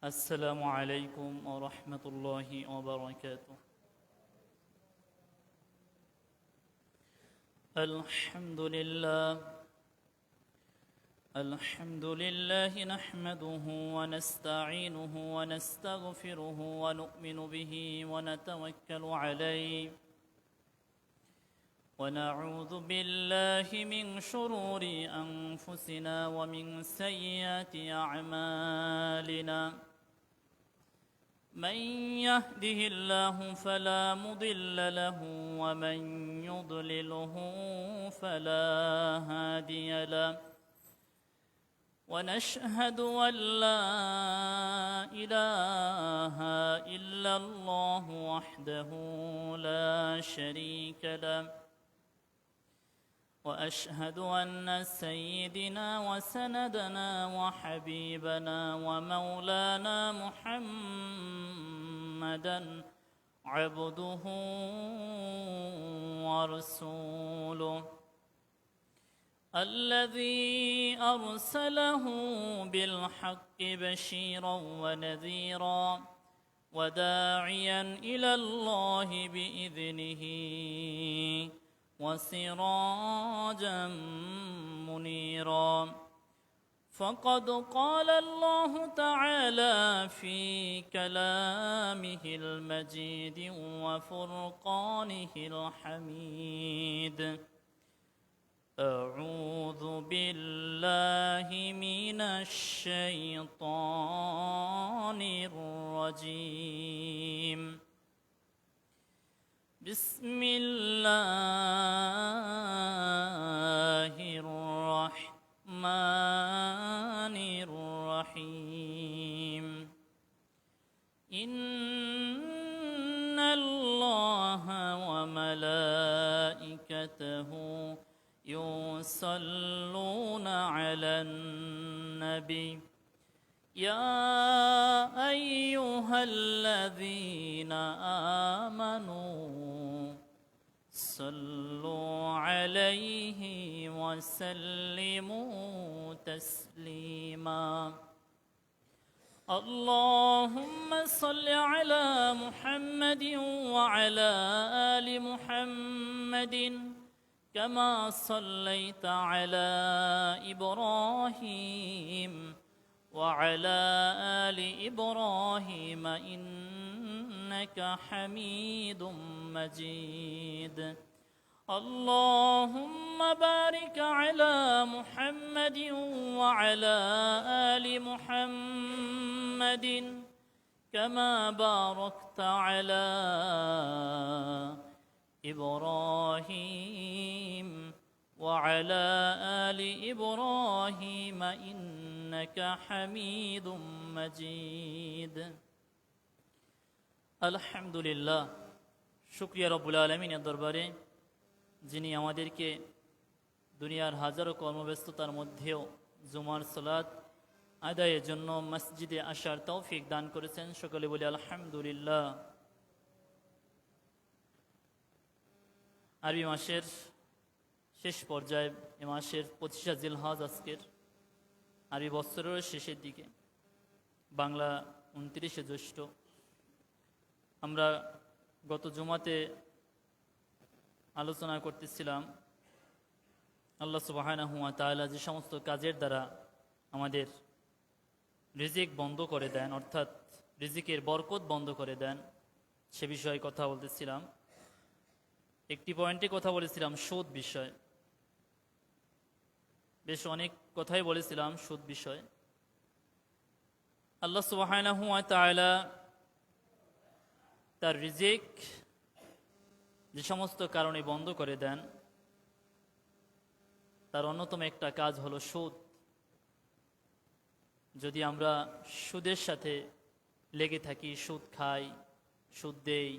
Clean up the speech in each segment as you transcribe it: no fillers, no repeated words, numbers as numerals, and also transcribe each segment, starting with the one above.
السلام عليكم ورحمة الله وبركاته. الحمد لله نحمده ونستعينه ونستغفره ونؤمن به ونتوكل عليه ونعوذ بالله من شرور أنفسنا ومن سيئات أعمالنا. من يهده الله فلا مضل له ومن يضلله فلا هادي له، ونشهد أن لا إله إلا الله وحده لا شريك له، وأشهد أن سيدنا وسندنا وحبيبنا ومولانا محمدًا عبده ورسوله الذي أرسله بالحق بشيرا ونذيرا وداعيا إلى الله بإذنه وسراجا منيرا. فقد قال الله تعالى في كلامه المجيد وفرقانه الحميد: أعوذ بالله من الشيطان الرجيم. بسم الله الرحمن الرحيم. إن الله وملائكته يصلون على النبي يا أيها الذين آمنوا صلوا عليه وسلموا تسليما. اللهم صل على محمد وعلى آل محمد كما صليت على إبراهيم وعلى آل إبراهيم إنك حميد مجيد. اللهم بارك على محمد وعلى آل محمد كما باركت على إبراهيم وعلى آل إبراهيم إنك حميد مجيد. আলহামদুলিল্লাহ, শুকরিয়া রব্বুল আলামিনের দরবারে যিনি আমাদেরকে দুনিয়ার হাজারো কর্মব্যস্ততার মধ্যেও জুমার সালাত আদায়ের জন্য মসজিদে আসার তৌফিক দান করেছেন। সকলে বলি আলহামদুলিল্লাহ। আরবি মাসের শেষ পর্যায়ে এ মাসের 25 জিলহজ আজকের, আরবি বছরের শেষের দিকে, বাংলা 29 জ্যৈষ্ঠ। আমরা গত জুমাতে আলোচনা করতেছিলাম আল্লাহ সুবহানাহু ওয়া তাআলা যে সমস্ত কাজের দ্বারা আমাদের রিজিক বন্ধ করে দেন, অর্থাৎ রিজিকের বরকত বন্ধ করে দেন, সে বিষয়ে কথা বলতেছিলাম। একটি পয়েন্টে কথা বলেছিলাম সুদ বিষয়, বেশ অনেক কথাই বলেছিলাম সুদ বিষয়। আল্লাহ সুবহানাহু ওয়া তাআলা তার রিজিক যে সমস্ত কারণে বন্ধ করে দেন, তার অন্যতম একটা কাজ হলো সুদ। যদি আমরা সুদের সাথে লেগে থাকি, সুদ খাই, সুদ দেই,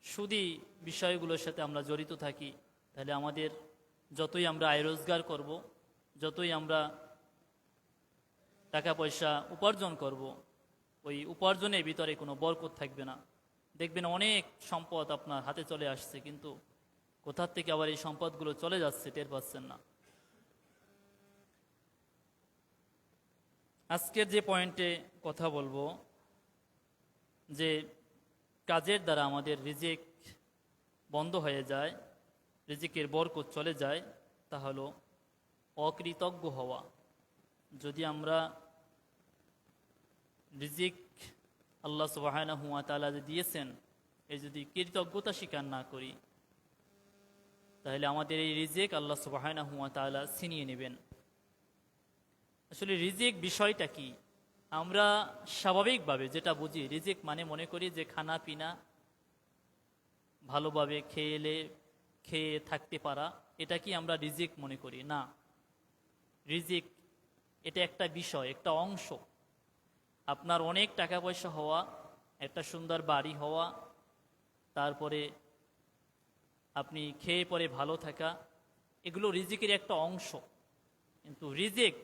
সুদি বিষয়গুলোর সাথে আমরা জড়িত থাকি, তাহলে আমাদের যতই আমরা আয় রোজগার করব, যতই আমরা টাকা পয়সা উপার্জন করব, ওই উপার্জনের ভিতরে কোনো বরকত থাকবে না। দেখবেন অনেক সম্পদ আপনার হাতে চলে আসছে, কিন্তু কোথার থেকে আবার এই সম্পদগুলো চলে যাচ্ছে টের পাচ্ছেন না। আজকের যে পয়েন্টে কথা বলবো, যে কাজের দ্বারা আমাদের রিজিক বন্ধ হয়ে যায়, রিজিকের বরকত চলে যায়, তা হলো অকৃতজ্ঞ হওয়া। যদি আমরা রিজিক আল্লাহ সুবহানাহু ওয়া তাআলা যে দিয়েছেন, এই যদি কৃতজ্ঞতা স্বীকার না করি, তাহলে আমাদের এই রিজিক আল্লাহ সুবহানাহু ওয়া তাআলা ছিনিয়ে নেবেন। আসলে রিজিক বিষয়টা কি? আমরা স্বাভাবিকভাবে যেটা বুঝি, রিজিক মানে মনে করি যে খানা পিনা, ভালোভাবে খেয়ে থাকতে পারা, এটা কি আমরা রিজিক মনে করি? না, রিজিক এটা একটা বিষয়, একটা অংশ। আপনার অনেক টাকা পয়সা হওয়া, একটা সুন্দর বাড়ি হওয়া, তারপরে আপনি খেয়ে পরে ভালো থাকা, এগুলো রিজিকের একটা অংশ। কিন্তু রিজিক,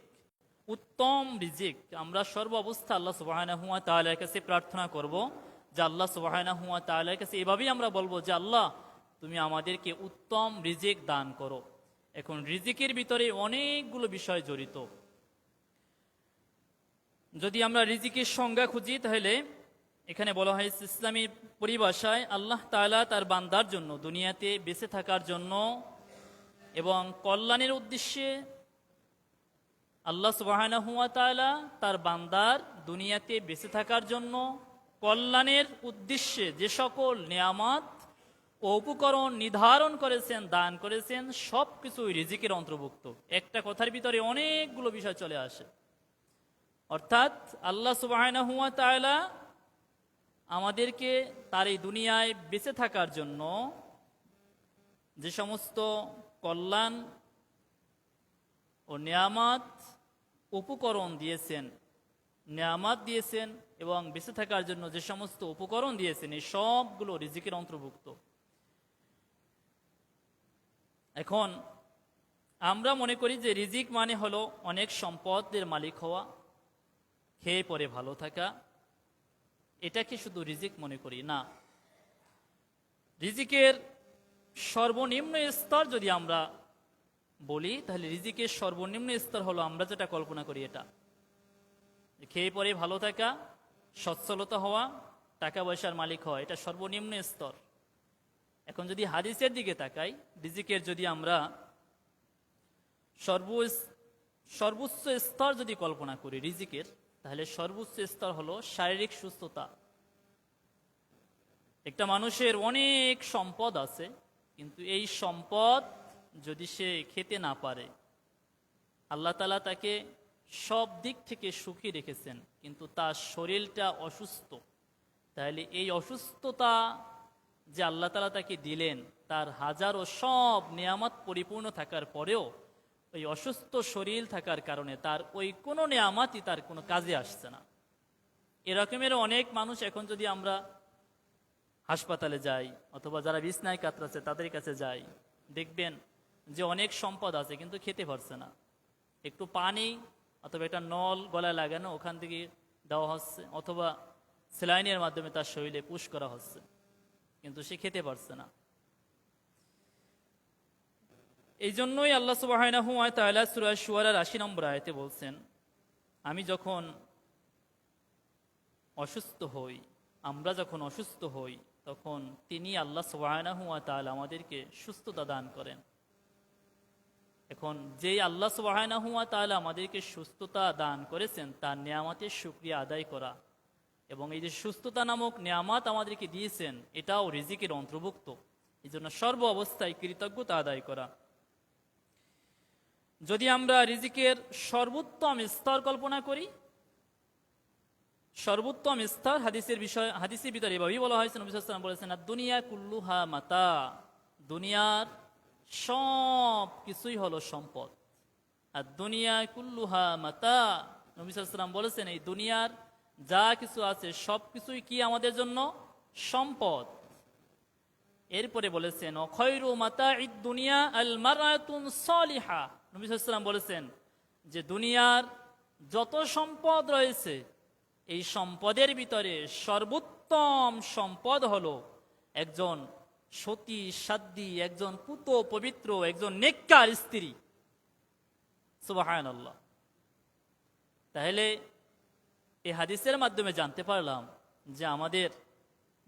উত্তম রিজিক, আমরা সর্ব অবস্থা আল্লাহ সুবহানাহু ওয়া তাআলার কাছে প্রার্থনা করব, যে আল্লাহ সুবহানাহু ওয়া তাআলার কাছে এভাবেই আমরা বলবো যে আল্লাহ, তুমি আমাদেরকে উত্তম রিজিক দান করো। এখন রিজিকের ভিতরে অনেকগুলো বিষয় জড়িত। যদি আমরা রিজিকের সংজ্ঞা খুঁজি, তাহলে এখানে বলা হয়েছে ইসলামী পরিভাষায়, আল্লাহ তাআলা তার বান্দার জন্য দুনিয়াতে বেঁচে থাকার জন্য এবং কল্যাণের উদ্দেশ্যে, আল্লাহ সুবহানাহু ওয়া তাআলা তার বান্দার দুনিয়াতে বেঁচে থাকার জন্য কল্যাণের উদ্দেশ্যে যে সকল নিয়ামত ও উপকরণ নির্ধারণ করেছেন, দান করেছেন, সব কিছুই রিজিকের অন্তর্ভুক্ত। একটা কথার ভিতরে অনেকগুলো বিষয় চলে আসে। অর্থাৎ আল্লাহ সুবহানাহু ওয়া তাআলা আমাদেরকে তার এই দুনিয়ায় বেঁচে থাকার জন্য যে সমস্ত কল্যাণ ও নিয়ামত উপকরণ দিয়েছেন, নিয়ামত দিয়েছেন এবং বেঁচে থাকার জন্য যে সমস্ত উপকরণ দিয়েছেন, এই সবগুলো রিজিকের অন্তর্ভুক্ত। এখন আমরা মনে করি যে রিজিক মানে হলো অনেক সম্পদের মালিক হওয়া, খেয়ে পরে ভালো থাকা, এটাকে শুধু রিজিক মনে করি না। রিজিকের সর্বনিম্ন স্তর যদি আমরা বলি, তাহলে রিজিকের সর্বনিম্ন স্তর হলো আমরা যেটা কল্পনা করি, এটা খেয়ে পরে ভালো থাকা, সচ্ছলতা হওয়া, টাকা পয়সার মালিক হওয়া, এটা সর্বনিম্ন স্তর। এখন যদি হাদিসের দিকে তাকাই, রিজিকের যদি আমরা সর্বোচ্চ স্তর যদি কল্পনা করি রিজিকের, তাহলে সর্বোচ্চ স্তর হলো শারীরিক সুস্থতা। একটা মানুষের অনেক সম্পদ আছে, কিন্তু এই সম্পদ যদি সে খেতে না পারে, আল্লাহ তাআলা তাকে সব দিক থেকে সুখী রেখেছেন, কিন্তু তার শরীরটা অসুস্থ, তাহলে এই অসুস্থতা যে আল্লাহ তাআলা তাকে দিলেন, তার হাজারো সব নিয়ামত পরিপূর্ণ থাকার পরেও ওই অসুস্থ শরীর থাকার কারণে তার ওই কোনো নিয়ামতই তার কোনো কাজে আসছে না। এরকমের অনেক মানুষ, এখন যদি আমরা হাসপাতালে যাই অথবা যারা বিছনায় কাতরাচ্ছে তাদের কাছে যাই, দেখবেন যে অনেক সম্পদ আছে কিন্তু খেতে পারছে না। একটু পানি অথবা একটা নল গলায় লাগানো, ওখান থেকে দেওয়া হচ্ছে, অথবা স্যালাইনের মাধ্যমে তার শরীরে পুশ করা হচ্ছে, কিন্তু সে খেতে পারছে না। এই জন্যই আল্লাহ সুবহানাহু ওয়া তাআলা সূরা শুআরার ৮০ নম্বর আয়াতে বলছেন, আমি যখন অসুস্থ হই, আমরা যখন অসুস্থ হই, তখন তিনি আল্লাহ সুবহানাহু ওয়া তাআলা আমাদেরকে সুস্থতা দান করেন। এখন যেই আল্লাহ সুবহানাহু ওয়া তাআলা আমাদেরকে সুস্থতা দান করেছেন, তার নিয়ামতের শুকরিয়া আদায় করা, এবং এই যে সুস্থতা নামক নিয়ামত আমাদেরকে দিয়েছেন, এটাও রিজিকের অন্তর্ভুক্ত। এই জন্য সর্ব অবস্থায় কৃতজ্ঞতা আদায় করা। যদি আমরা রিজিকের সর্বোত্তম স্তর কল্পনা করি, সর্বোত্তম স্তর হাদিসের ভিতরে এভাবেই বলা হয়েছে, নবী সাল্লাল্লাহু আলাইহি ওয়াসাল্লাম বলেছেন, দুনিয়া কুল্লুহা মাতা, দুনিয়ার সব কিছুই হলো সম্পদ। আর দুনিয়া কুল্লুহা মাতা, নবী সাল্লাল্লাহু আলাইহি ওয়াসাল্লাম বলেছেন, এই দুনিয়ার যা কিছু আছে সব কিছুই কি আমাদের জন্য সম্পদ। এরপরে বলেছেন, খায়রু মাতাঈদ দুনিয়া আল মারআতুন সালিহা, নবী সাল্লাল্লাহু আলাইহি ওয়াসাল্লাম বলেছেন যে দুনিয়ার যত সম্পদ রয়েছে, এই সম্পদের ভিতরে সর্বোত্তম সম্পদ হলো একজন সতী সাধ্বী, একজন পুত পবিত্র, একজন নেককার স্ত্রী। সুবহানাল্লাহ। তাহলে এই হাদিসের মাধ্যমে জানতে পারলাম যে আমাদের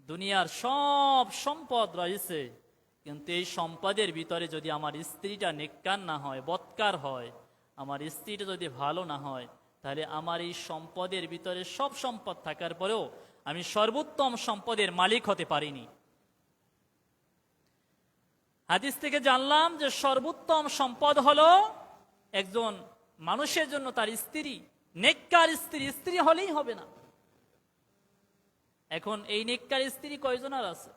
দুনিয়ার সব সম্পদ রয়েছে, কিন্তু এই সম্পদের ভিতরে যদি আমার স্ত্রীটা নেককার না হয়, বদকার হয়, আমার স্ত্রীটা যদি ভালো না হয়, তাহলে আমার এই সম্পদের ভিতরে সব সম্পদ থাকার পরেও আমি সর্বোত্তম সম্পদের মালিক হতে পারিনি। হাদিস থেকে জানলাম যে সর্বোত্তম সম্পদ হলো একজন মানুষের জন্য তার স্ত্রী, নেককার স্ত্রী। স্ত্রী হলেই হবে না। এখন এই নেককার স্ত্রী কয়জনের আছে?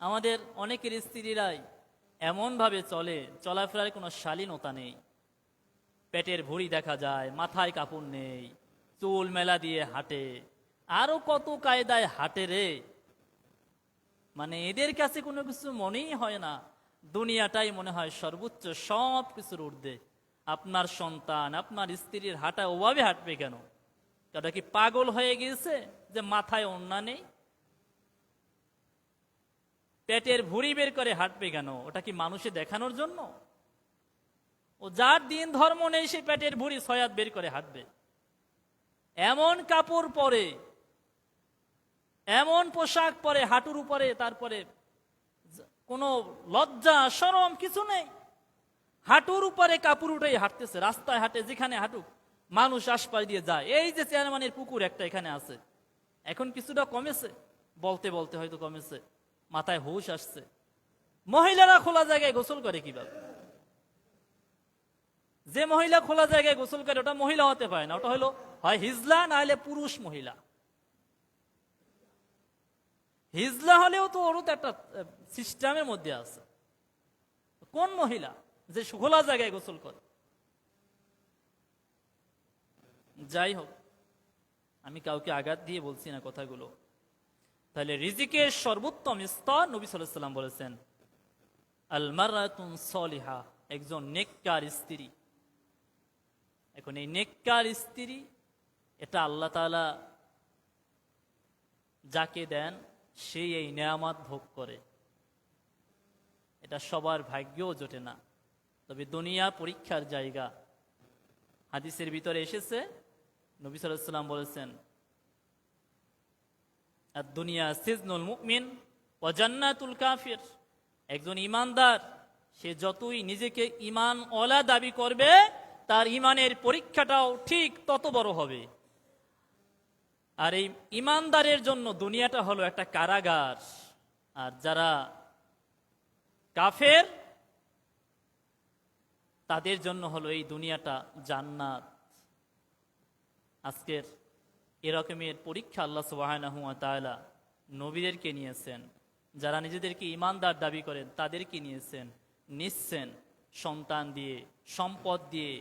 আমাদের অনেকের স্ত্রীরাই এমনভাবে চলে, চলাফেরার কোনো শালীনতা নেই, পেটের ভুঁড়ি দেখা যায়, মাথায় কাপড় নেই, চুল মেলা দিয়ে হাঁটে, আরো কত কায়দায় হাঁটে রে। মানে এদের কাছে কোনো কিছু মনেই হয় না, দুনিয়াটাই মনে হয় সর্বোচ্চ, সব কিছুর ঊর্ধ্বে। আপনার সন্তান, আপনার স্ত্রীর হাঁটা ওভাবে হাঁটবে কেন? এটা কি পাগল হয়ে গিয়েছে যে মাথায় ওড়না নেই? পেটের ভুঁড়ি বের করে হাঁটবে কেন? ওটা কি মানুষে দেখানোর জন্য? ও যার দিন ধর্ম নেই সে পেটের ভুঁড়ি সয়াত বের করে হাঁটবে। এমন কাপড় পরে, এমন পোশাক পরে হাঁটুর উপরে, তারপরে কোনো লজ্জা শরম কিছু নেই, হাঁটুর উপরে কাপড় উঠেই হাঁটতেছে, রাস্তায় হাঁটে, যেখানে হাঁটুক মানুষ আশপাশ দিয়ে যায়। এই যে চেয়ারম্যানের পুকুর একটা এখানে আছে, এখন কিছুটা কমেছে, বলতে বলতে হয়তো কমেছে, মাথায় হুঁশ আসছে। মহিলারা খোলা জায়গায় গোসল করে কিভাবে? যে মহিলা খোলা জায়গায় গোসল করে ওটা মহিলা হতে পারে না, ওটা হলো হয় হিজলা, না হলে পুরুষ মহিলা। হিজলা হলেও তো ওরও তো একটা সিস্টেমের মধ্যে আছে। কোন মহিলা যে খোলা জায়গায় গোসল করে? যাই হোক, আমি কাউকে আঘাত দিয়ে বলছি না কথাগুলো। তাহলে রিজিকের সর্বোত্তম স্তর নবী সাল্লাল্লাহু আলাইহি ওয়াসাল্লাম বলেছেন আল মারআতুন সলিহা, একজন নেককার স্ত্রী। এখন এই নেককার স্ত্রী, এটা আল্লাহ তাআলা যাকে দেন সেই এই নেয়ামত ভোগ করে। এটা সবার ভাগ্যও জোটে না, তবে দুনিয়া পরীক্ষার জায়গা। হাদিসের ভিতরে এসেছে, নবী সাল্লাল্লাহু আলাইহি ওয়াসাল্লাম বলেছেন দুনিয়া সিজনুল মুমিন ওয়া জান্নাতুল কাফির। একজন ইমানদার সে যতই নিজেকে ইমান ওয়ালা দাবি করবে, তার ইমানের পরীক্ষাটাও ঠিক তত বড় হবে। আর এই ইমানদারের জন্য দুনিয়াটা হলো একটা কারাগার, আর যারা কাফের তাদের জন্য হলো এই দুনিয়াটা জান্নাত। আজকের এরকমের পরীক্ষা আল্লাহ সুবহানাহু ওয়া তাআলা নবীদেরকে নিয়েছেন, যারা নিজেদেরকে ইমানদার দাবি করেন তাদেরকে নিচ্ছেন সন্তান দিয়ে, সম্পদ দিয়ে,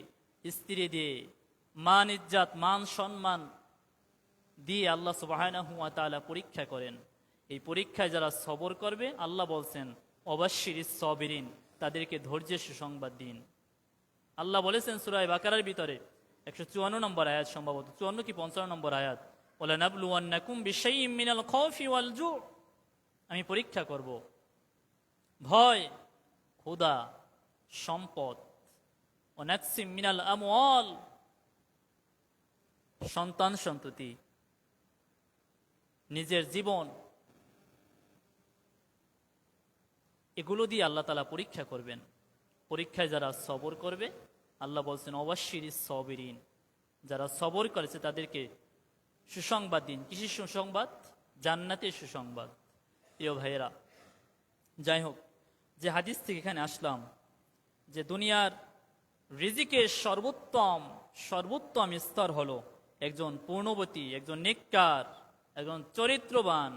স্ত্রী দিয়ে, মান ইজ্জাত, মান সম্মান দিয়ে আল্লাহ সুবহানাহু ওয়া তাআলা পরীক্ষা করেন। এই পরীক্ষায় যারা সবর করবে, আল্লাহ বলছেন অবাশশিরিস সাবিরিন, তাদেরকে ধৈর্যের সুসংবাদ দিন। আল্লাহ বলেছেন সূরা বাকারার ভিতরে 154 নম্বর আয়াত, সম্ভবত 54 কি 55 নম্বর আয়াত, ওয়ালা নাবলুওয়ান্নাকুম বিশাইইম মিনাল খাউফি ওয়াল জু', আমি পরীক্ষা করব ভয়, ক্ষুধা, সম্পদ, ওয়া নাকসিম মিনাল আমওয়াল, সন্তান সন্ততি, নিজের জীবন, এগুলো দিয়ে আল্লাহ তাআলা পরীক্ষা করবেন। পরীক্ষায় যারা সবর করবে, আল্লাহ বলছেন অবাশশিরিস সাবিরিন, যারা সবর করেছে তাদেরকে সুসংবাদ দিন। কিসের সুসংবাদ? জান্নাতের সুসংবাদ। প্রিয় ভাইয়েরা, যাই হোক, যে হাদিস থেকে এখানে আসলাম যে দুনিয়ার রিজিকের সর্বোত্তম স্তর হলো একজন পূর্ণবতী, একজন নেককার, একজন চরিত্রবান,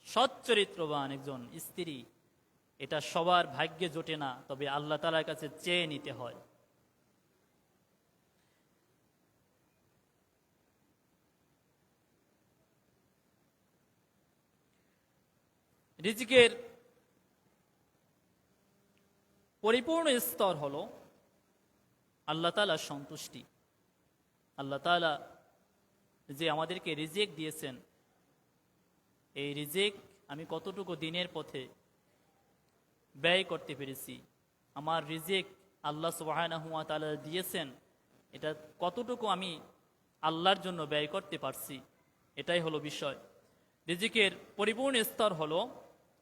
সচ্চরিত্রবান একজন স্ত্রী। এটা সবার ভাগ্যে জোটে না, তবে আল্লাহ তাআলার কাছে চেয়ে নিতে হয়। রিজিকের পরিপূর্ণ স্তর হলো আল্লাহ তাআলার সন্তুষ্টি। আল্লাহ তাআলা যে আমাদেরকে রিজিক দিয়েছেন, এই রিজিক আমি কতটুকু দিনের পথে ব্যয় করতে পেরেছি, আমার রিজিক আল্লাহ সুবহানাহু ওয়া তাআলা দিয়েছেন, এটা কতটুকু আমি আল্লাহর জন্য ব্যয় করতে পারছি, এটাই হলো বিষয়। রিজিকের পরিপূর্ণ স্তর হলো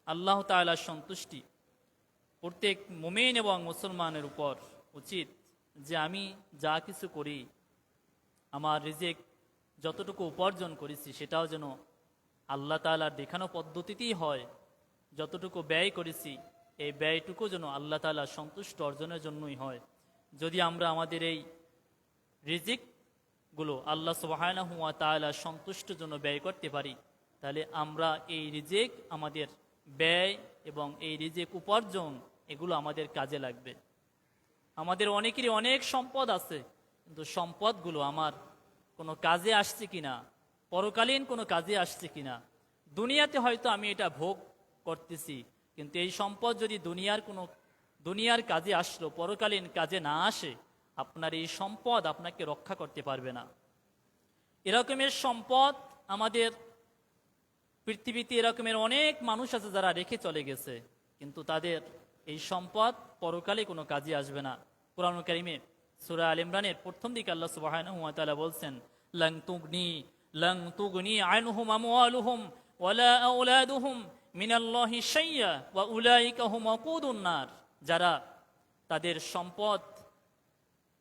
আল্লাহ তাআলার সন্তুষ্টি। প্রত্যেক মুমিন এবং মুসলমানের উপর উচিত যে আমি যা কিছু করি, আমার রিজিক যতটুকু উপার্জন করেছি সেটাও যেন আল্লাহ তাআলার দেখানো পদ্ধতিতেই হয়। যতটুকু ব্যয় করেছি এই ব্যয়টুকু যেন আল্লাহ তাআলার সন্তুষ্ট অর্জনের জন্যই হয়। যদি আমরা আমাদের এই রিজিকগুলো আল্লাহ সুবহানাহু ওয়া তাআলার সন্তুষ্টের জন্য ব্যয় করতে পারি, তাহলে আমরা এই রিজিক আমাদের ব্যয় এবং এই রিজিক উপার্জন এগুলো আমাদের কাজে লাগবে। আমাদের অনেকেরই অনেক সম্পদ আছে, কিন্তু সম্পদগুলো আমার কোনো কাজে আসছে কিনা, পরকালীন কোনো কাজে আসছে কিনা। দুনিয়াতে হয়তো আমি এটা ভোগ করতেছি, কিন্তু এই সম্পদ যদি দুনিয়ার কাজে আসলো, পরকালীন কাজে না আসে, আপনার এই সম্পদ আপনাকে রক্ষা করতে পারবে না। এরকমের সম্পদ আমাদের পৃথিবীতে এরকমের অনেক মানুষ আছে যারা রেখে চলে গেছে, কিন্তু তাদের এই সম্পদ পরকালে কোনো কাজে আসবে না। কুরআন কারীমে সূরা আল ইমরানের প্রথম দিকে আল্লাহ সুবহানাহু ওয়া তাআলা বলছেন, লাং তুগনি আনহুম আমওয়ালুহুম ওয়ালা আওলাদুহুম মিনাল্লাহি শাইয়্যা ওয়া উলাইকা হুম ওয়াকুদুন নার। যারা তাদের সম্পদ,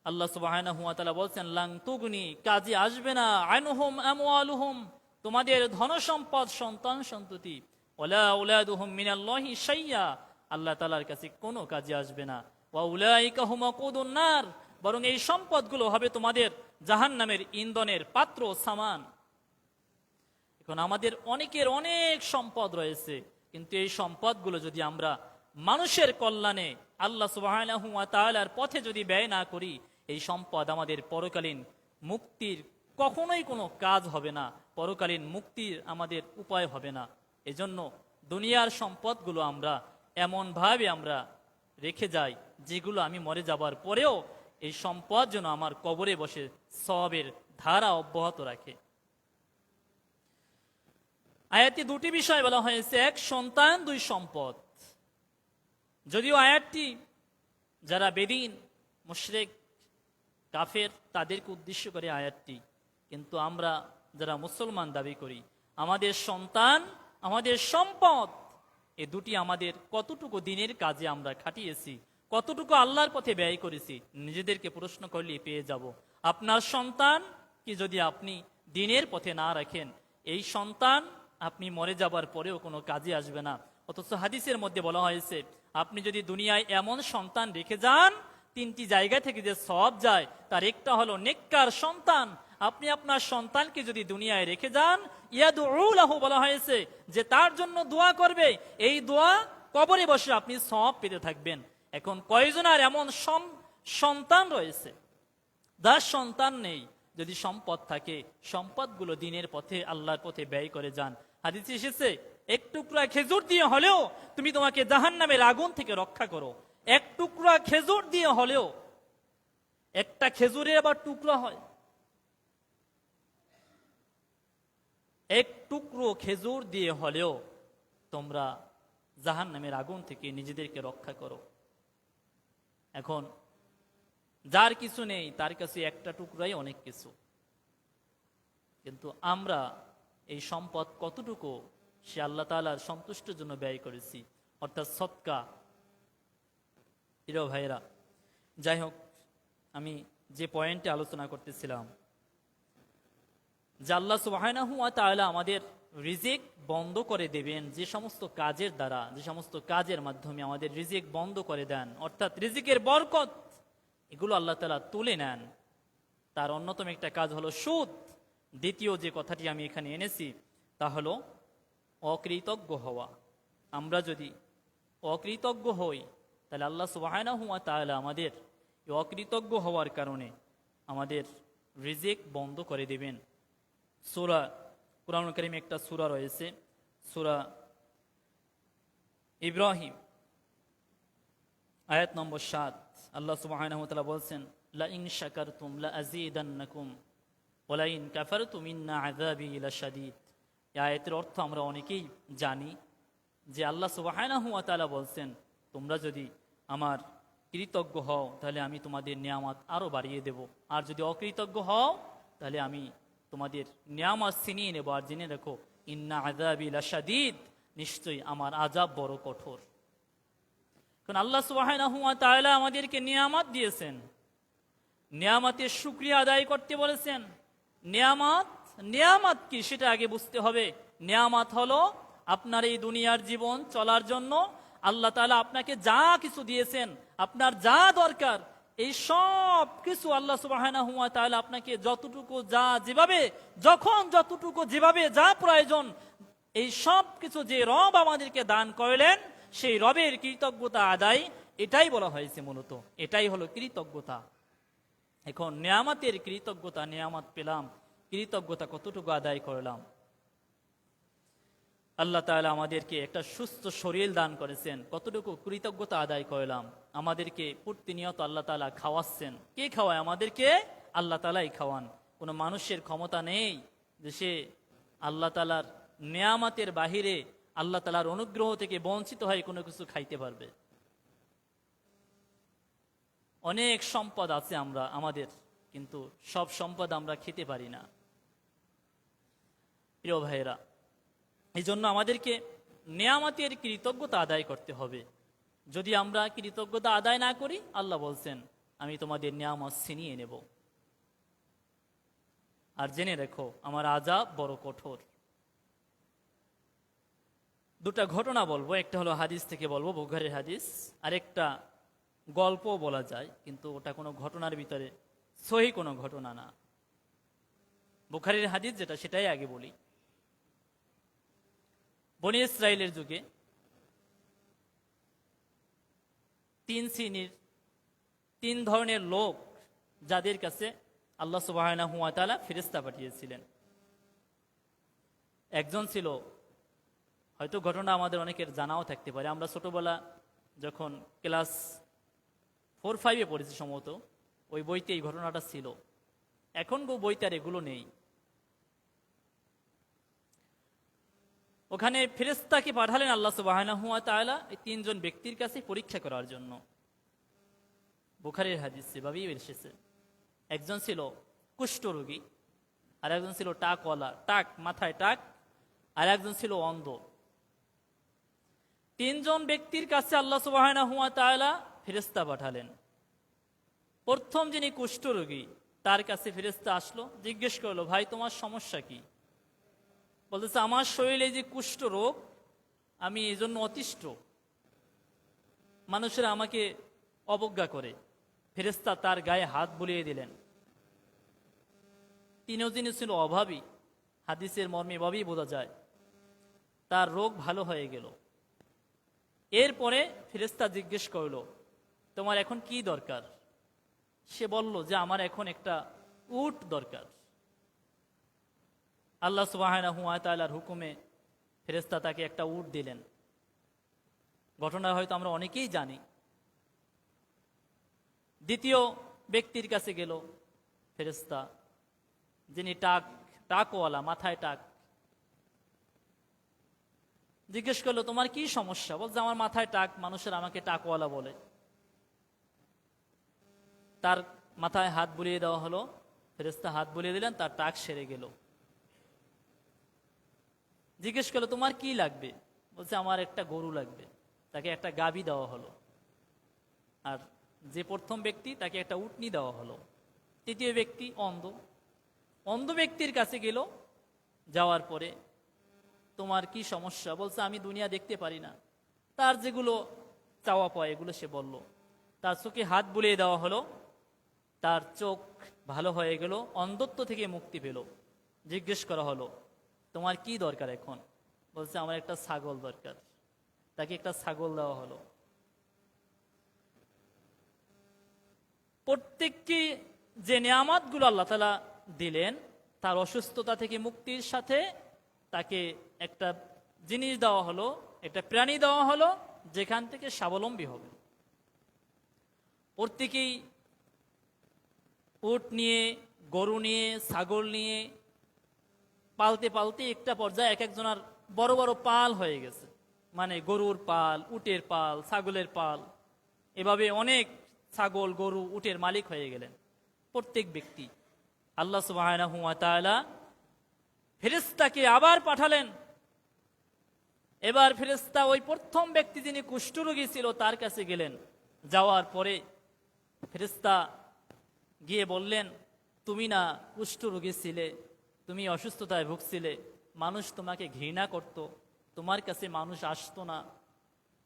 আল্লাহ সুবহানাহু ওয়া তাআলা বলছেন লাং তুগনি, কাজে আসবে না, আনহুম আমওয়ালুহুম, তোমাদের ধন সম্পদ, সন্তান সন্ততি, ওয়ালা আওলাদুহুম মিনাল্লাহি শাইয়্যা, আল্লাহ তাআলার কাছে কোনো কাজে আসবে না, ওয়া উলাইকা হুম ওয়াকুদুন নার, বরং এই সম্পদগুলো হবে তোমাদের জাহান্নামের ইন্ধনের পাত্র সামান। এখন আমাদের অনেকের অনেক সম্পদ রয়েছে, কিন্তু এই সম্পদগুলো যদি আমরা মানুষের কল্যাণে আল্লাহ সুবহানাহু ওয়া তাআলার পথে যদি ব্যয় না করি, এই সম্পদ আমাদের পরকালীন মুক্তির কখনোই কোনো কাজ হবে না, পরকালীন মুক্তির আমাদের উপায় হবে না। এজন্য দুনিয়ার সম্পদগুলো আমরা এমনভাবে আমরা রেখে যাই যেগুলো আমি মরে যাবার পরেও এই সম্পদ যেন আমার কবরে বসে সওয়াবের ধারা অব্যাহত রাখে। আয়াতে দুটি বিষয় বলা হয়েছে, এক সন্তান, দুই সম্পদ। যদিও আয়াতটি যারা বেদিন, মুশরিক, কাফের তাদেরকে উদ্দেশ্য করে আয়াতটি, কিন্তু আমরা যারা মুসলমান দাবি করি, আমাদের সন্তান, আমাদের সম্পদ, এ দুটি আমাদের কতটুকু দিনের কাজে আমরা খাটিয়েছি, কতটুকু আল্লাহর পথে ব্যয় করেছি, নিজেদেরকে প্রশ্ন করলে পেয়ে যাব। আপনার সন্তান কি যদি আপনি দিনের পথে না রাখেন, এই সন্তান আপনি মরে যাবার পরেও কোনো কাজে আসবে না। অথচ হাদিসের মধ্যে বলা হয়েছে, আপনি যদি দুনিয়ায় এমন সন্তান রেখে যান, তিনটি জায়গা থেকে যে সওয়াব যায় তার একটা হলো নেককার সন্তান। আপনি আপনার সন্তানকে যদি দুনিয়ায় রেখে যান, ইয়াদউ লাহু, বলা হয়েছে যে তার জন্য দোয়া করবে, এই দোয়া কবরে বসে আপনি সওয়াব পেতে থাকবেন। এখন কয়জনের এমন সন্তান রয়েছে যার সন্তান নেই? যদি সম্পদ থাকে, সম্পদগুলো দিনের পথে আল্লাহর পথে ব্যয় করে যান। হাদিসে এসেছে, এক টুকরা খেজুর দিয়ে হলেও তুমি তোমাকে জাহান্নামের আগুন থেকে রক্ষা করো। এক টুকরা খেজুর দিয়ে হলেও, একটা খেজুরের আবার টুকরা হয়, এক টুকরো খেজুর দিয়ে হলেও তোমরা জাহান্নামের আগুন থেকে নিজেদেরকে রক্ষা করো। এখন যার কিছু নেই তার কাছে একটা টুকরাই অনেক কিছু, কিন্তু আমরা এই সম্পদ কতটুকু সে আল্লাহ তাআলার সন্তুষ্টির জন্য ব্যয় করেছি, অর্থাৎ সদকা। প্রিয় ভাইরা, যাই হোক, আমি যে পয়েন্টে আলোচনা করতেছিলাম, যে আল্লাহ সুবহানাহু ওয়া তাআলা আমাদের রিজিক বন্ধ করে দেবেন যে সমস্ত কাজের দ্বারা, যে সমস্ত কাজের মাধ্যমে আমাদের রিজিক বন্ধ করে দেন, অর্থাৎ রিজিকের বরকত এগুলো আল্লাহ তাআলা তুলে নেন। তার অন্যতম একটা কাজ হলো সুদ। দ্বিতীয় যে কথাটি আমি এখানে এনেছি তা হলো অকৃতজ্ঞ হওয়া। আমরা যদি অকৃতজ্ঞ হই, তাহলে আল্লাহ সুবহানাহু ওয়া তাআলা আমাদের এই অকৃতজ্ঞ হওয়ার কারণে আমাদের রিজিক বন্ধ করে দেবেন। সূরা, কুরআন কারীমে একটা সূরা রয়েছে, সূরা ইব্রাহিম, আয়াত নম্বর 7। আল্লাহ সুবহানাহু ওয়া তাআলা বলছেন, লা ইন শাকারতুম লা আযীদান্নাকুম ওয়া লা ইন কাফারতুম ইন্না আযাবি লাশাদীদ। এই আয়াতের অর্থ আমরা অনেকেই জানি, যে আল্লাহ সুবহানাহু ওয়া তাআলা বলছেন, তোমরা যদি আমার কৃতজ্ঞ হও তাহলে আমি তোমাদের নিয়ামত আরো বাড়িয়ে দেব, আর যদি অকৃতজ্ঞ হও তাহলে আমি তোমাদের নিয়ামত ছিনিয়ে নেব। আর জেনে রেখো, ইন্না আযাবি লাশাদীদ, নিশ্চয়ই আমার আযাব বড় কঠোর। কারণ আল্লাহ সুবহানাহু ওয়া তাআলা আমাদেরকে নিয়ামত দিয়েছেন, নিয়ামতের শুকরিয়া আদায় করতে বলেছেন। নিয়ামত কি সেটা আগে বুঝতে হবে। নিয়ামত হলো আপনার এই দুনিয়ার জীবন চলার জন্য আল্লাহ তাআলা আপনাকে যা কিছু দিয়েছেন, আপনার যা দরকার, এই সব কিছু আল্লাহ সুবহানাহু ওয়া তাআলা আপনাকে যতটুকু যা যেভাবে যখন যতটুকু যেভাবে যা প্রয়োজন, এই সব কিছু যে রব আমাদেরকে দান করলেন, সেই রবের কৃতজ্ঞতা আদায়, এটাই বলা হয়েছে মূলত। এটাই হলো কৃতজ্ঞতা। এখন নিয়ামতের কৃতজ্ঞতা, নিয়ামত পেলাম, কৃতজ্ঞতা কতটুকু আদায় করলাম। আল্লাহ তাআলা আমাদেরকে একটা সুস্থ শরীর দান করেছেন, কতটুকু কৃতজ্ঞতা আদায় করলাম। আমাদেরকে প্রতিনিয়ত আল্লাহ তাআলা খাওয়াচ্ছেন। কে খাওয়ায় আমাদেরকে? আল্লাহ তাআলাই খাওয়ান। কোনো মানুষের ক্ষমতা নেই যে সে আল্লাহ তাআলার নিয়ামতের বাহিরে, আল্লাহ তাআলার অনুগ্রহ থেকে বঞ্চিত হয়ে কোনো কিছু খাইতে পারবে। অনেক সম্পদ আছে আমাদের, কিন্তু সব সম্পদ আমরা খেতে পারি না। প্রিয় ভাইয়েরা, এই জন্য আমাদেরকে নিয়ামতের কৃতজ্ঞতা আদায় করতে হবে। যদি আমরা কৃতজ্ঞতা আদায় না করি, আল্লাহ বলছেন আমি তোমাদের নিয়ামত ছিনিয়ে নেব। আর জেনে রেখো, আমার আযাব বড় কঠোর। দুটা ঘটনা বলবো, একটা হলো হাদিস থেকে বলবো, বুখারীর হাদিস, আরেকটা গল্প বলা যায়, কিন্তু ওটা কোনো ঘটনার ভিতরে সহিহ কোনো ঘটনা না। বুখারীর হাদিস যেটা, সেটাই আগে বলি। বনী ইসরাইলের যুগে তিন ধরনের লোক, যাদের কাছে আল্লাহ সুবহানাহু ওয়া তাআলা ফেরেশতা পাঠিয়েছিলেন। একজন ছিল, হয়তো ঘটনা আমাদের অনেকের জানাও থাকতে পারে, আমরা ছোটবেলা যখন ক্লাস 4-5 পড়েছি সম্ভবত, ওই বইতে এই ঘটনাটা ছিল। এখন বইতে আর এগুলো নেই। ওখানে ফেরেশতাকে পাঠালেন আল্লাহ সুবহানাহু ওয়া তাআলা এই তিনজন ব্যক্তির কাছে পরীক্ষা করার জন্য। বুখারীর হাদিস এভাবেই এসেছে। একজন ছিল কুষ্ঠরোগী, আর একজন ছিল টাকওয়ালা, মাথায় টাক, আর একজন ছিল অন্ধ। তিনজন ব্যক্তির কাছে আল্লাহ সুবহানাহু ওয়া তাআলা ফেরেশতা পাঠালেন। প্রথম যিনি কুষ্ঠরোগী, তার কাছে ফেরেশতা আসলো, জিজ্ঞেস করলো, ভাই তোমার সমস্যা কি? বলতেছে, আমার শরীরে যে কুষ্ঠ রোগ, আমি এই জন্য অতিষ্ঠ, মানুষেরা আমাকে অবজ্ঞা করে। ফেরেশতা তার গায়ে হাত বুলিয়ে দিলেন। যিনি ছিল অভাবী, হাদিসের মর্মে এভাবেই বোঝা যায়, তার রোগ ভালো হয়ে গেল। এরপরে ফেরেশতা জিজ্ঞেস করলো, তোমার এখন কি দরকার? সে বলল যে আমার এখন একটা উট দরকার। আল্লাহ সুবহানাহু ওয়া তাআলার হুকুমে ফেরেশতা তাকে একটা উট দিলেন। ঘটনা হয়তো আমরা অনেকেই জানি। দ্বিতীয় ব্যক্তির কাছে গেল ফেরেশতা, যিনি টাকওয়ালা, মাথায় টাক। জিজ্ঞেস করলো, তোমার কি সমস্যা? বলছে, আমার মাথায় টাক, মানুষের আমাকে টাকওয়ালা বলে। তার মাথায় হাত বুলিয়ে দেওয়া হলো, ফেরেশতা হাত বুলিয়ে দিলেন, তার টাক সেরে গেল। জিজ্ঞেস করলো, তোমার কি লাগবে? বলছে, আমার একটা গরু লাগবে। তাকে একটা গাভী দেওয়া হলো। আর যে প্রথম ব্যক্তি, তাকে একটা উটনি দেওয়া হলো। তৃতীয় ব্যক্তি অন্ধ ব্যক্তির কাছে গেল। যাওয়ার পরে, তোমার কি সমস্যা? বলছে, আমি দুনিয়া দেখতে পারি না। তার যেগুলো চাওয়া পায় এগুলো সে বলল। তার চোখে হাত বুলিয়ে দেওয়া হলো, তার চোখ ভালো হয়ে গেল, অন্ধত্ব থেকে মুক্তি পেল। জিজ্ঞেস করা হলো, তোমার কি দরকার এখন? বলছে, আমার একটা ছাগল দরকার। তাকে একটা ছাগল দেওয়া হলো। প্রত্যেককে যে নিয়ামতগুলো আল্লাহ তাআলা দিলেন, তার অসুস্থতা থেকে মুক্তির সাথে তাকে একটা জিনিস দেওয়া হলো, একটা প্রাণী দেওয়া হলো, যেখান থেকে স্বাবলম্বী হবে। প্রত্যেকেই উট নিয়ে, গরু নিয়ে, ছাগল নিয়ে পালতে পালতে একটা পর্যায়ে এক একজনের বড় বড় পাল হয়ে গেছে। মানে গরুর পাল, উটের পাল, ছাগলের পাল, এভাবে অনেক ছাগল, গরু, উটের মালিক হয়ে গেলেন প্রত্যেক ব্যক্তি। আল্লাহ সুবহানাহু ওয়া তাআলা ফেরেশতাকে আবার পাঠালেন। এবার ফেরেশতা ওই প্রথম ব্যক্তি যিনি কুষ্ঠরোগী ছিল তার কাছে গেলেন। যাওয়ার পরে ফেরেশতা গিয়ে বললেন, তুমি না কুষ্ঠরোগী ছিলে, তুমি অসুস্থতায় ভুগছিলে, মানুষ তোমাকে ঘৃণা করত, তোমার কাছে মানুষ আসতো না,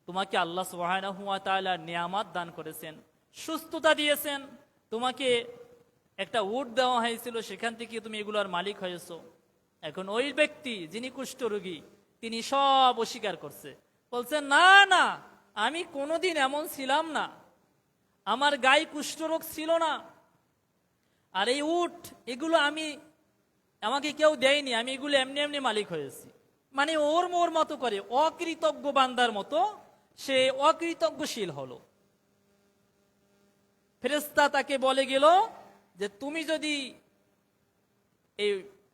তোমাকে আল্লাহ সুবহানাহু ওয়া তাআলা নিয়ামত দান করেছেন, সুস্থতা দিয়েছেন, তোমাকে একটা উট দেওয়া হয়েছিল, সেখান থেকে তুমি এগুলোর মালিক হয়েছো। এখন ওই ব্যক্তি যিনি কুষ্ঠরোগী তিনি সব অস্বীকার করছে, বলছে না না, আমি কোনোদিন এমন ছিলাম না, আমার গায়ে কুষ্ঠরোগ ছিল না, আর এই উট এগুলো আমাকে কেউ দেয়নি, আমি এগুলো এমনি এমনি মালিক হয়েছি। মানে ওর মোর মতো করে অকৃতজ্ঞ বান্দার মতো সে অকৃতজ্ঞশীল হলো। ফেরেশতা তাকে বলে গেল যে তুমি যদি এই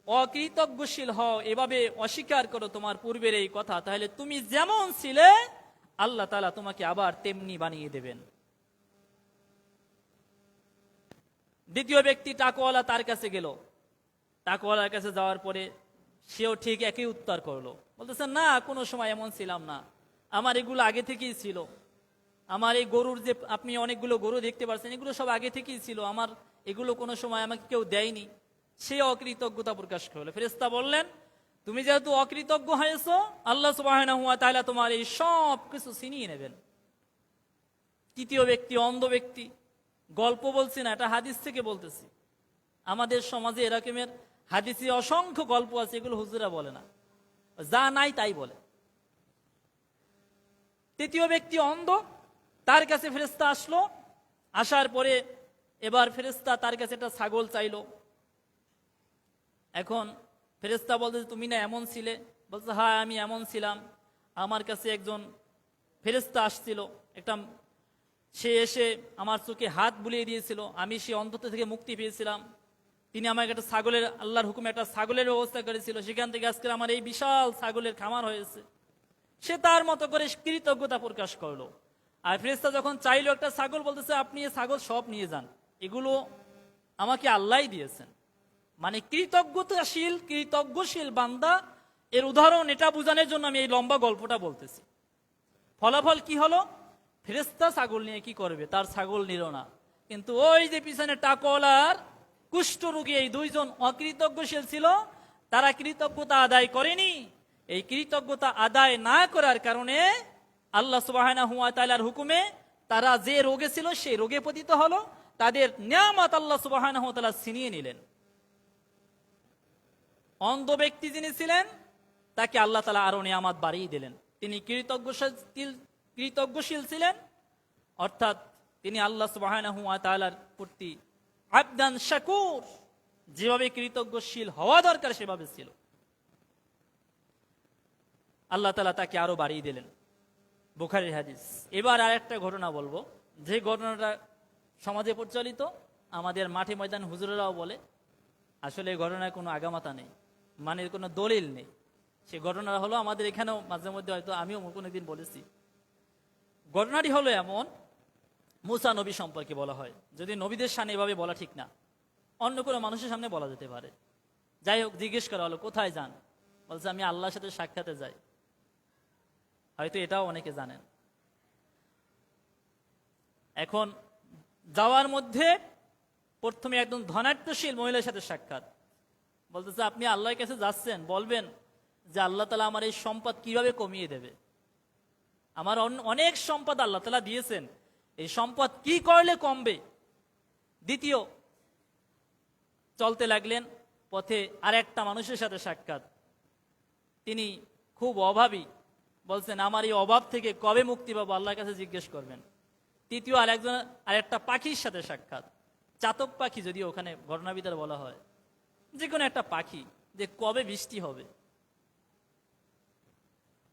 অকৃতজ্ঞশীল হও, এভাবে অস্বীকার করো তোমার পূর্বের এই কথা, তাহলে তুমি যেমন ছিলে আল্লাহ তাআলা তোমাকে আবার তেমনি বানিয়ে দেবেন। দ্বিতীয় ব্যক্তি টাকওয়ালা তার কাছে গেল। টাকওয়ালার কাছে যাওয়ার পরে সেও ঠিক একই উত্তর করলো, বলতেছে না, কোনো সময় এমন ছিলাম না, আমার এগুলো আগে থেকেই ছিল, আমার এই গরুর যে আপনি অনেকগুলো গরু দেখতে পাচ্ছেন এগুলো সব আগে থেকেই ছিল, আমার এগুলো কোনো সময় আমাকে কেউ দেয়নি। সে অকৃতজ্ঞতা প্রকাশ করলো। ফেরেশতা বললেন, তুমি যেহেতু অকৃতজ্ঞ হয়েছো, আল্লাহ সুবহানাহু ওয়া তাআলা তোমার এই সব কিছু ছিনিয়ে নেবেন। তৃতীয় ব্যক্তি অন্ধ ব্যক্তি, গল্প বলছি না, এটা হাদিস থেকে বলতেছি। আমাদের সমাজে এরকমের হাদিসে অসংখ্য গল্প আছে, এগুলো হুজুরা বলে না, যা নাই তাই বলে। তৃতীয় ব্যক্তি অন্ধ, তার কাছে ফেরেশতা আসলো। আসার পরে এবার ফেরেশতা তার কাছে একটা ছাগল চাইলো। এখন ফেরেশতা বলতেছে তুমি না এমন ছিলে, বলছে হ্যাঁ আমি এমন ছিলাম, আমার কাছে একজন ফেরেশতা আসছিল, সে এসে আমার চোখে হাত বুলিয়ে দিয়েছিল, আমি সে অন্ধত্ব থেকে মুক্তি পেয়েছিলাম, তিনি আমাকে একটা ছাগলের, আল্লাহর হুকুমে একটা ছাগলের ব্যবস্থা করেছিল, সেখান থেকে আজকে আমার এই বিশাল ছাগলের খামার হয়েছে। সে তার মতো করে কৃতজ্ঞতা প্রকাশ করলো। আর ফেরেশতা যখন চাইলো একটা ছাগল, বলতেছে আপনি এই ছাগল সব নিয়ে যান, এগুলো আমাকে আল্লাহই দিয়েছেন। মানে কৃতজ্ঞশীল বান্দা, এর উদাহরণ এটা বোঝানোর জন্য আমি এই লম্বা গল্পটা বলতেছি। ফলাফল কি হলো? ফেরেশতা ছাগল নিয়ে কি করবে, তার ছাগল নিল না, কিন্তু ওই যে পিছনে টাকওয়ালার কুষ্ঠরোগী এই দুইজন অকৃতজ্ঞশীল ছিল, তারা কৃতজ্ঞতা আদায় করেনি। এই কৃতজ্ঞতা আদায় না করার কারণে আল্লাহ সুবহানাহু ওয়া তাআলার হুকুমে তারা যে রোগে ছিল সেই রোগে পতিত হলো, তাদের নিয়ামত আল্লাহ সুবহানাহু ওয়া তাআলা ছিনিয়ে নিলেন। অন্ধ ব্যক্তি যিনি ছিলেন তাকে আল্লাহ তাআলা আরো নিয়ামত বাড়িয়ে দিলেন। তিনি কৃতজ্ঞশীল ছিলেন, অর্থাৎ তিনি আল্লাহ সুবহানাহু ওয়া তাআলার প্রতি আবদান শাকুর, যেভাবে কৃতজ্ঞশীল হওয়া দরকার সেভাবে ছিল। আল্লাহ তাআলা তাকে আরো বাড়িয়ে দিলেন। বুখারীর হাদিস। এবার আরেকটা ঘটনা বলবো, যে ঘটনাটা সমাজে প্রচলিত, আমাদের মাঠে ময়দান হুজুরেরাও বলে, আসলে এই ঘটনায় কোনো আগামাতা নেই, মানে কোনো দলিল নেই। সে ঘটনা হলো, আমাদের এখানেও মাঝে মধ্যে হয়তো আমিও কোনোদিন বলেছি। ঘটনাটি হলো এমন, মুসা নবী সম্পর্কে বলা হয়, যদি নবীদের সামনে এভাবে বলা ঠিক না, অন্য কোনো মানুষের সামনে বলা যেতে পারে। যাই হোক, জিজ্ঞেস করা হলো কোথায় যান, বলছে আমি আল্লাহর সাথে সাক্ষাতে যাই। হয়তো এটাও অনেকে জানেন। এখন যাওয়ার মধ্যে প্রথমে একদম ধনাঢ্যশীল মহিলার সাথে সাক্ষাৎ। বলতেছে আপনি আল্লাহর কাছে যাচ্ছেন, বলবেন যে আল্লাহ তাআলা আমার এই সম্পদ কিভাবে কমিয়ে দেবে, আমার অনেক সম্পদ আল্লাহ তাআলা দিয়েছেন, এই সম্পদ কি করলে কমবে। দ্বিতীয়, চলতে লাগলেন, পথে আর একটা মানুষের সাথে সাক্ষাৎ, তিনি খুব অভাবী, বলছেন আমার এই অভাব থেকে কবে মুক্তি পাবো, আল্লাহর কাছে জিজ্ঞেস করবেন। তৃতীয়, আরেকটা পাখির সাথে সাক্ষাৎ, চাতক পাখি, যদি ওখানে ঘটনার ভিতরে বলা হয়, যে কোনো একটা পাখি, যে কবে বৃষ্টি হবে।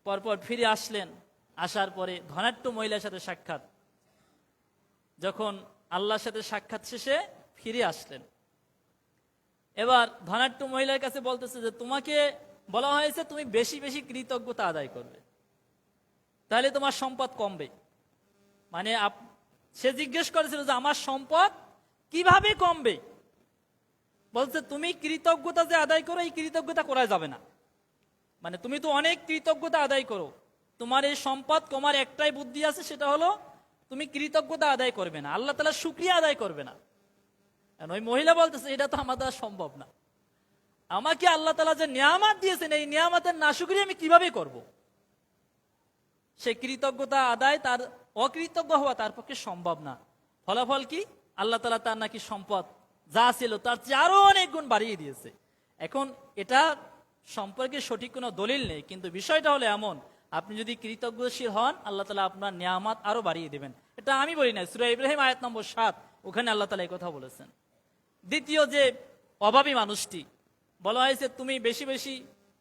পরপর ফিরে আসলেন, আসার পরে ধনাঢ্য মহিলার সাথে সাক্ষাৎ, যখন আল্লাহর সাথে সাক্ষাৎ শেষে ফিরে আসলেন, এবার ধনাঢ্য মহিলার কাছে বলতেছে যে তোমাকে বলা হয়েছে তুমি বেশি বেশি কৃতজ্ঞতা আদায় করবে, তাহলে তোমার সম্পদ কমবে। মানে সে জিজ্ঞেস করেছিল যে আমার সম্পদ কিভাবে কমবে। বলছে তুমি কৃতজ্ঞতা যে আদায় করো, এই কৃতজ্ঞতা করা যাবে না। মানে তুমি তো অনেক কৃতজ্ঞতা আদায় করো, তোমার এই সম্পদ, তোমার একটাই বুদ্ধি আছে, সেটা হলো তুমি কৃতজ্ঞতা আদায় করবে না, আল্লাহ তাআলার শুকরিয়া আদায় করবে না। ওই মহিলা বলতেছে এটা তো আমার দ্বারা সম্ভব না, আমাকে আল্লাহ তাআলা যে নিয়ামত দিয়েছেন এই নিয়ামতের নাশুকরি আমি কিভাবে করব। সে কৃতজ্ঞতা আদায়, তার অকৃতজ্ঞ হওয়া তার পক্ষে সম্ভব না। ফলাফল কি? আল্লাহ তাআলা তার নাকি সম্পদ যা ছিল তার চেয়ে আরো অনেক গুণ বাড়িয়ে দিয়েছে। এখন এটা সম্পর্কে সঠিক কোনো দলিল নেই, কিন্তু বিষয়টা হলো এমন, আপনি যদি কৃতজ্ঞশীল হন আল্লাহ তাআলা আপনার নিয়ামত আরো বাড়িয়ে দেবেন। এটা আমি বলি না, সূরা ইব্রাহিম আয়াত নম্বর 7, ওখানে আল্লাহ তাআলা এই কথা বলেছেন। দ্বিতীয় যে অভাবী মানুষটি বলা হয়েছে,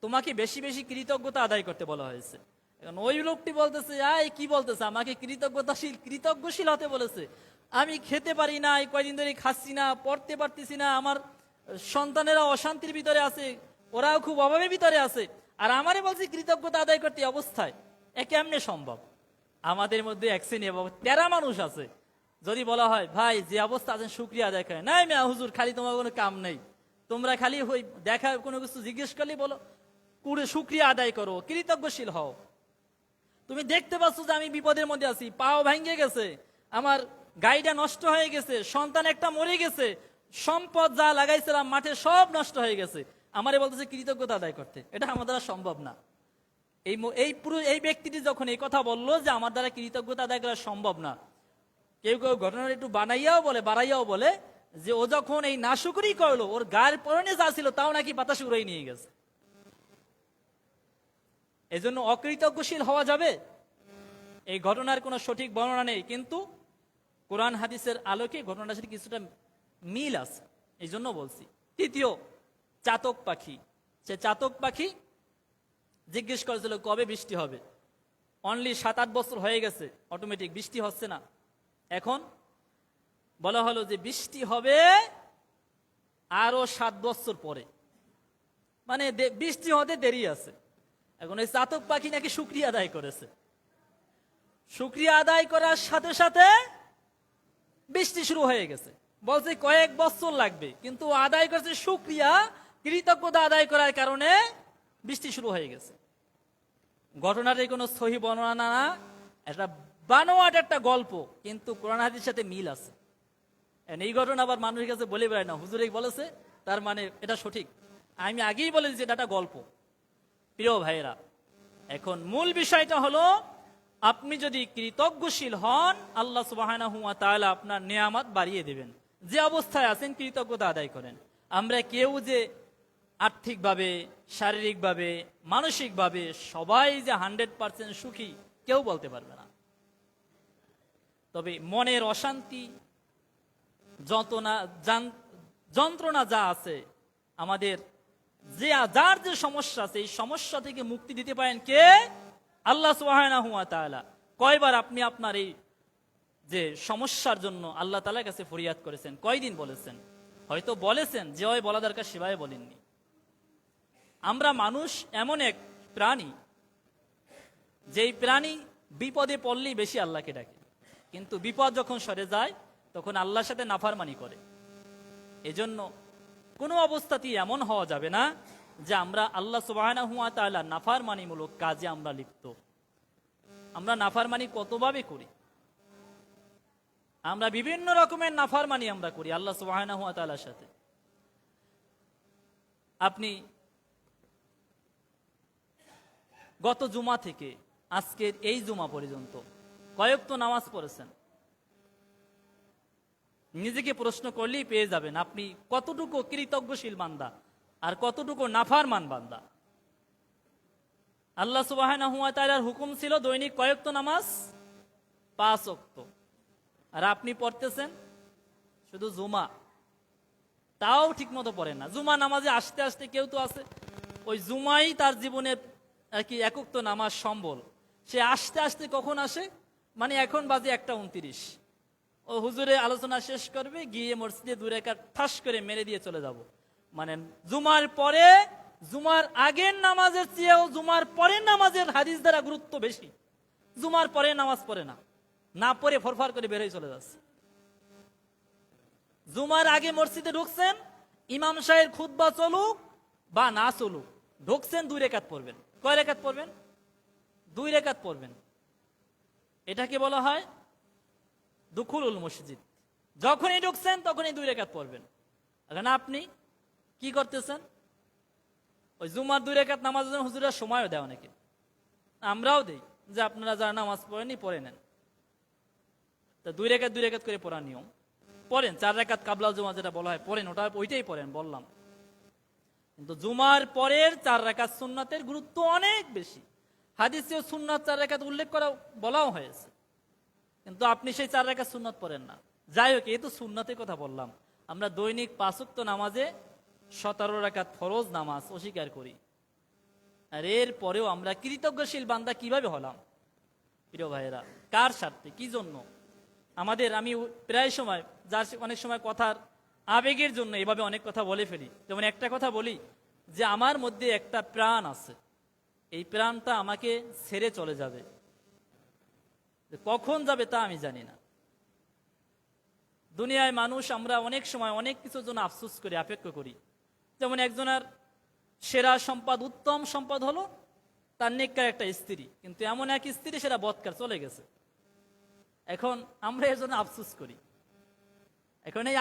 তোমাকে বেশি বেশি কৃতজ্ঞতা আদায় করতে বলা হয়েছে। এখন ওই লোকটি বলতেছে, কি বলতেছে, আমাকে কৃতজ্ঞশীল হতে বলেছে। আমি খেতে পারি না, এই কয়দিন ধরে খাচ্ছি না, পড়তে পারতেছি না, আমার সন্তানেরা অশান্তির ভিতরে আছে, ওরাও খুব অভাবের ভিতরে আছে, আর আমারে বলছে কৃতজ্ঞতা আদায় করতে অবস্থায়। কেমনে সম্ভব? আমাদের মধ্যে এক শ্রেণী এবং তেরা মানুষ আছে, যদি বলা হয় ভাই যে অবস্থা আছেন শুকরিয়া আদায় করেন, নাই মিয়া হুজুর খালি তোমার কোনো কাম নেই, তোমরা খালি ওই দেখা কোনো কিছু জিজ্ঞেস করলে বলো শুকরিয়া আদায় করো, কৃতজ্ঞশীল হও। তুমি দেখতে পাচ্ছ যে আমি বিপদের মধ্যে আছি, পাও ভেঙে গেছে, আমার গাড়িটা নষ্ট হয়ে গেছে, সন্তান একটা মরে গেছে, সম্পদ যা লাগাইছিলাম মাঠে সব নষ্ট হয়ে গেছে, আমারে বলতেছে কৃতজ্ঞতা আদায় করতে। এটা আমার দ্বারা সম্ভব না। এই ব্যক্তিটি যখন এই কথা বললো যে আমার দ্বারা কৃতজ্ঞতা আদায় করা সম্ভব না, কেউ কেউ ঘটনাটা একটু বাড়াইয়াও বলে যে ও যখন এই নাশুকরি করলো, ওর গায়ের পরনে যা ছিল তাও নাকি বাতাসে উড়াই নিয়ে গেছে। এজন্য অকৃতজ্ঞশীল হওয়া যাবে? এই ঘটনার কোনো সঠিক বর্ণনা নেই, কিন্তু কোরআন হাদিসের আলোকে ঘটনাটার সাথে কিছুটা মিল আছে, এই জন্য বলছি। তৃতীয়, চাতক পাখি। সে চাতক পাখি জিজ্ঞেস করেছিল কবে বৃষ্টি হবে। অনলি 7-8 বছর হয়ে গেছে, অটোমেটিক বৃষ্টি হচ্ছে না। এখন বলা হলো যে বৃষ্টি হবে আরো 7 বছর পরে, মানে বৃষ্টি হতে দেরি আছে। এখন এই চাতক পাখি নাকি শুকরিয়া আদায় করেছে, শুকরিয়া আদায় করার সাথে সাথে বৃষ্টি শুরু হয়ে গেছে। বলছে কয়েক বছর লাগবে, কিন্তু আদায় করেছে শুকরিয়া, কৃতজ্ঞতা আদায় করার কারণে বৃষ্টি শুরু হয়ে গেছে। ঘটনার কোনো সহি বর্ণনা না, এটা বানোয়াট একটা গল্প, কিন্তু কোরআন হাদিসের সাথে মিল আছে। এই ঘটনা আবার মানুষের কাছে বলে বেড়ায় না, হুজুর বলেছে তার মানে এটা সঠিক। আমি আগেই বলে দিচ্ছি এটা একটা গল্প। প্রিয় ভাইয়েরা, এখন মূল বিষয়টা হলো আপনি যদি কৃতজ্ঞশীল হন আল্লাহ সুবহানাহু ওয়া তাআলা আপনার নিয়ামত বাড়িয়ে দেবেন। যে অবস্থায় আছেন কৃতজ্ঞতা আদায় করেন। আমরা কেউ যে আর্থিকভাবে, শারীরিকভাবে, মানসিকভাবে সবাই যে 100% সুখী কেউ বলতে পারবে না। তবে মনের অশান্তি, যন্ত্রণা যা আছে, আমাদের যার যে সমস্যা আছে, এই সমস্যা থেকে মুক্তি দিতে পারেন কে? আল্লাহ সুবহানাহু ওয়া তাআলা। কয়বার আপনি আপনার এই যে সমস্যার জন্য আল্লাহ তাআলার কাছে ফরিয়াদ করেছেন? কয়দিন বলেছেন? হয়তো বলেছেন, যে হয় বলা দরকার সেভাবে বলেননি। আমরা মানুষ এমন এক প্রাণী, যেই প্রাণী বিপদে পড়লেই বেশি আল্লাহকে ডাকে, কিন্তু বিপদ যখন সরে যায় তখন আল্লাহর সাথে নাফরমানি করে। এজন্য কোনো অবস্থাতেই এমন হওয়া যাবে না যে আমরা আল্লাহ সুবহানাহু ওয়া তাআলা নাফরমানিমূলক কাজে আমরা লিপ্ত। আমরা নাফরমানি কতভাবে করি, আমরা বিভিন্ন রকমের নাফরমানি আমরা করি আল্লাহ সুবহানাহু ওয়া তাআলার সাথে। আপনি গত জুমা থেকে আজকের এই জুমা পর্যন্ত কয়েকটা নামাজ পড়েছেন? নিজেকে প্রশ্ন করলেই পেয়ে যাবেন আপনি কতটুকু কৃতজ্ঞশীল বান্দা আর কতটুকু নাফরমান বান্দা। আল্লাহ সুবহানাহু ওয়া তাআলার হুকুম ছিল দৈনিক কয়েকটা নামাজ? 5 ওয়াক্ত। আর আপনি পড়তেছেন শুধু জুমা, তাও ঠিক মতো পড়েন না। জুমা নামাজে আসতে আসতে কেউ তো আছে ওই জুমাই তার জীবনের আর কি একক তো নামাজ সম্বল। সে আসতে আসতে কখন আসে, মানে এখন বাজে 1:29, ও হুজুরে আলোচনা শেষ করবে, গিয়ে মসজিদে 2 রাকাত ঠাস করে মেরে দিয়ে চলে যাব। মানে জুমার পরে, জুমার আগের নামাজের চেয়েও জুমার পরের নামাজের হাদিস দ্বারা গুরুত্ব বেশি। জুমার পরে নামাজ পড়ে না, না পড়ে ফরফর করে বের হয়ে চলে যাচ্ছে। জুমার আগে মসজিদে ঢুকছেন, ইমাম সাহেব খুতবা চলুক বা না চলুক, ঢুকছেন 2 রাকাত পড়বেন। কয় রাকাত পড়বেন? 2 রাকাত পড়বেন। এটাকে বলা হয় দুখুলুল মসজিদ। যখনই ঢুকছেন তখনই 2 রাকাত পড়বেন। এখন আপনি কি করতেছেন? ওই জুমার 2 রাকাত নামাজের জন্য হুজুরের সময়ও দেয় অনেকে, আমরাও দেই, যে আপনারা যারা নামাজ পড়েনি পড়ে নেন। তা 2 রাকাত করে পড়ার নিয়ম পড়েন। 4 রাকাত কাবলা জুমা যেটা বলা হয় পড়েন, ওইটাই পড়েন বললাম। কিন্তু জুমার পরের 4 রাকাত সুন্নাতের গুরুত্ব অনেক বেশি। হাদিসেও সুন্নাত 4 রাকাত উল্লেখ করা বলাও হয়েছে, কিন্তু আপনি সেই 4 রাকাত সুন্নাত পড়েন না। যাই হোক, এই তো সুন্নাতের কথা বললাম। আমরা দৈনিক 5 ওয়াক্ত নামাজে 17 রাকাত ফরজ নামাজ অস্বীকার করি, আর এর পরেও আমরা কৃতজ্ঞশীল বান্দা কিভাবে হলাম? প্রিয় ভাইয়েরা, কার স্বার্থে, কি জন্য? আমি প্রায় সময়, যার অনেক সময় কথার আবেগের জন্য এভাবে অনেক কথা বলে ফেলি। যেমন একটা কথা বলি যে আমার মধ্যে একটা প্রাণ আছে, এই প্রাণটা আমাকে ছেড়ে চলে যাবে, কখন যাবে তা আমি জানি না। দুনিয়ায় মানুষ আমরা অনেক সময় অনেক কিছুর জন্য আফসোস করি, অপেক্ষা করি। যেমন একজনের সেরা সম্পদ, উত্তম সম্পদ হলো তার নেককার একটা স্ত্রী, কিন্তু এমন এক স্ত্রী সেটা বদকার চলে গেছে। এখন আমরা এর জন্য আফসোস করি। এখন এই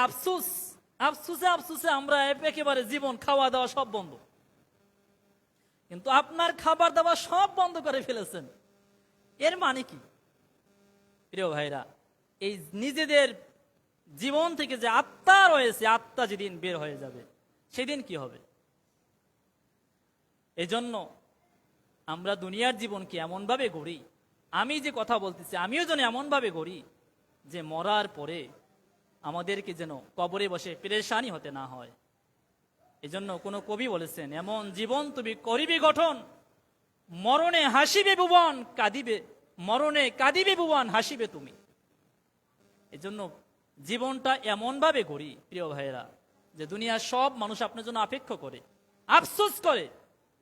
আফসোসে আমরা একেবারে জীবন, খাওয়া দাওয়া সব বন্ধ। কিন্তু আপনার খাবার দাবার সব বন্ধ করে ফেলেছেন, এর মানে কি? প্রিয় ভাইরা, এই নিজেদের জীবন থেকে যে আত্মা রয়েছে, আত্মা যেদিন বের হয়ে যাবে সেদিন কি হবে? এজন্য আমরা দুনিয়ার জীবনকে এমন ভাবে গড়ি, আমি যে কথা বলতেছি আমিও যেন এমন ভাবে গড়ি যে মরার পরে আমাদেরকে যেন কবরে বসে পেরেশানি হতে না হয়। এজন্য কোনো কবি বলেছেন, এমন জীবন তুমি করিবে গঠন, মরণে হাসিবে ভুবন কাঁদিবে, মরণে কাঁদিবে ভুবন হাসিবে তুমি। এজন্য জীবনটা এমন ভাবে গড়ি প্রিয় ভাইয়েরা, যে দুনিয়ার সব মানুষ আপনার জন্য অপেক্ষা করে, আফসোস করে,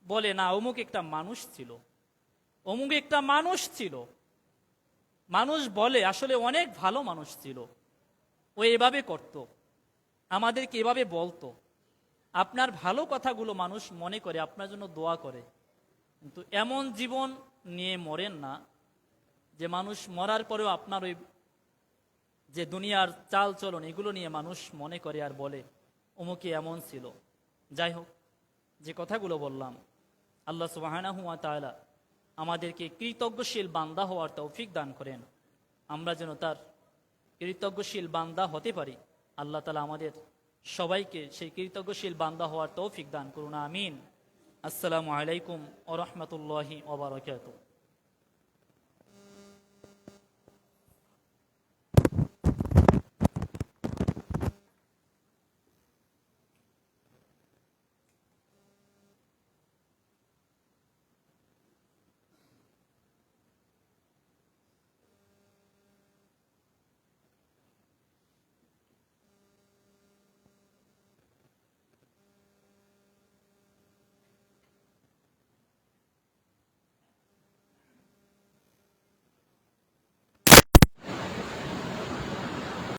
বলে না অমুক একটা মানুষ ছিল, অমুক একটা মানুষ ছিল। মানুষ বলে আসলে অনেক ভালো মানুষ ছিল, ও এভাবে করত, আমাদেরকে এভাবে বলতো। আপনার ভালো কথাগুলো মানুষ মনে করে, আপনার জন্য দোয়া করে, কিন্তু এমন জীবন নিয়ে মরেন না যে মানুষ মরার পরেও আপনার ওই যে দুনিয়ার চাল চলন এগুলো নিয়ে মানুষ মনে করে আর বলে অমুকে এমন ছিল। যাই হোক, যে কথাগুলো বললাম, আল্লাহ সুবহানাহু ওয়া তাআলা আমাদেরকে কৃতজ্ঞশীল বান্দা হওয়ার তৌফিক দান করেন, আমরা যেন তার কৃতজ্ঞশীল বান্দা হতে পারি। আল্লাহ তাআলা আমাদের সবাইকে সেই কৃতজ্ঞশীল বান্দা হওয়ার তৌফিক দান করুন, আমিন। আসসালামু আলাইকুম ওয়া রাহমাতুল্লাহি ওয়া বারাকাতুহু।